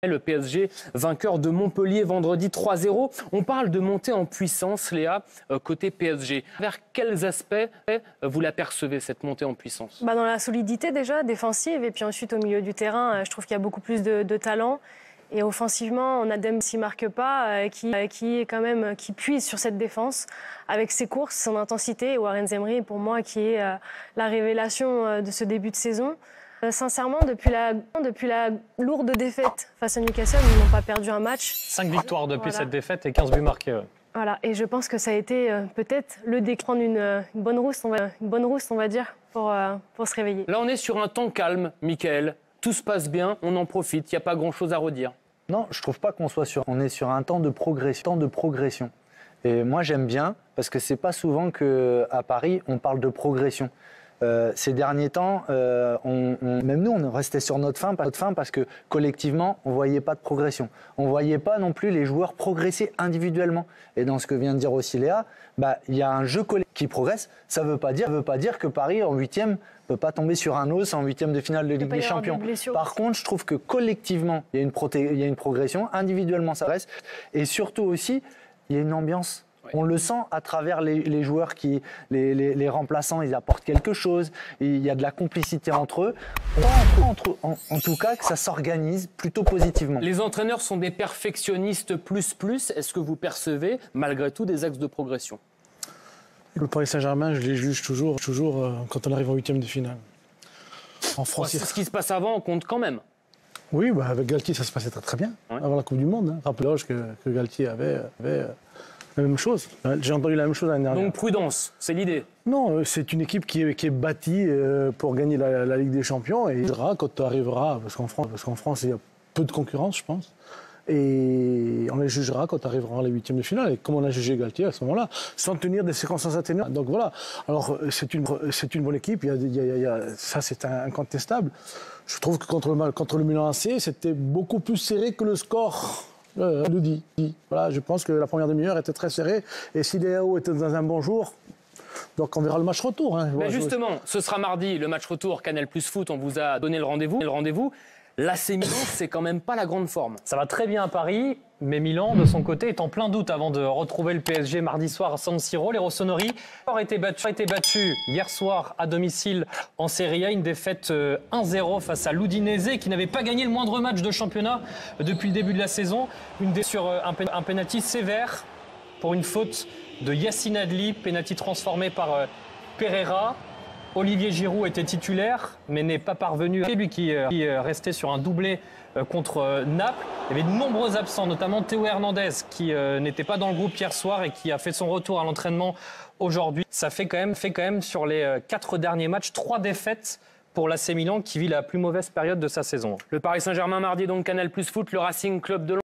Le PSG vainqueur de Montpellier vendredi 3-0. On parle de montée en puissance, Léa, côté PSG. Vers quels aspects vous la percevez, cette montée en puissance? Dans la solidité déjà, défensive, et puis ensuite au milieu du terrain, je trouve qu'il y a beaucoup plus de talent. Et offensivement, on a Dembélé qui ne marque pas, qui est quand même, qui puise sur cette défense avec ses courses, son intensité. Et Warren Zemri, pour moi, qui est la révélation de ce début de saison. Sincèrement, depuis la lourde défaite face à Newcastle, ils n'ont pas perdu un match. 5 victoires depuis cette défaite et 15 buts marqués. Ouais. Voilà, et je pense que ça a été peut-être le déclic, prendre une bonne rousse, on va dire, pour se réveiller. Là, on est sur un temps calme, Mickaël. Tout se passe bien, on en profite, il n'y a pas grand-chose à redire. Non, je trouve pas on est sur un temps de progression. Et moi, j'aime bien, parce que c'est pas souvent qu'à Paris, on parle de progression. Ces derniers temps, même nous, on restait sur notre faim parce que collectivement, on ne voyait pas de progression. On ne voyait pas non plus les joueurs progresser individuellement. Et dans ce que vient de dire aussi Léa, il y a un jeu collectif qui progresse. Ça ne veut pas dire que Paris, en 8e, ne peut pas tomber sur un os en 8e de finale de Ligue des Champions. Par contre, je trouve que collectivement, il y a une progression. Individuellement, ça reste. Et surtout aussi, il y a une ambiance. On le sent à travers les joueurs, les remplaçants, ils apportent quelque chose. Il y a de la complicité entre eux. En tout cas, que ça s'organise plutôt positivement. Les entraîneurs sont des perfectionnistes plus. Est-ce que vous percevez, malgré tout, des axes de progression? Le Paris Saint-Germain, je les juge toujours quand on arrive en 8e de finale. En France, ce qui se passe avant, on compte quand même. Oui, avec Galtier, ça se passait très bien, avant la Coupe du Monde. Rappelez-vous que Galtier avait la même chose. J'ai entendu la même chose l'année dernière. Donc prudence, c'est l'idée. Non, c'est une équipe qui est bâtie pour gagner la Ligue des Champions. Et quand tu arriveras, parce qu'en France, il y a peu de concurrence, je pense. Et on les jugera quand arriveront les 8e de finale. Et comme on a jugé Galtier à ce moment-là, sans tenir des circonstances atténuantes. Donc voilà. Alors c'est une bonne équipe. Ça, c'est incontestable. Je trouve que contre le Milan AC, c'était beaucoup plus serré que le score le dit. Voilà, je pense que la première demi-heure était très serrée. Et si Léo était dans un bon jour, donc on verra le match retour. Mais justement, ce sera mardi, le match retour Canal Plus Foot. On vous a donné le rendez-vous. L'AC Milan, c'est quand même pas la grande forme. Ça va très bien à Paris, mais Milan, de son côté, est en plein doute avant de retrouver le PSG mardi soir à San Siro. Les Rossoneri ont été battus hier soir à domicile en Serie A. Une défaite 1-0 face à l'Udinese, qui n'avait pas gagné le moindre match de championnat depuis le début de la saison. Une défaite sur un pénalty sévère pour une faute de Yacine Adli, pénalty transformé par Pereira. Olivier Giroud était titulaire, mais n'est pas parvenu. Lui qui restait sur un doublé contre Naples. Il y avait de nombreux absents, notamment Théo Hernandez, qui n'était pas dans le groupe hier soir et qui a fait son retour à l'entraînement aujourd'hui. Ça fait quand même sur les 4 derniers matchs 3 défaites pour l'AC Milan, qui vit la plus mauvaise période de sa saison. Le Paris Saint-Germain mardi, donc Canal Plus Foot, le Racing Club de Lens.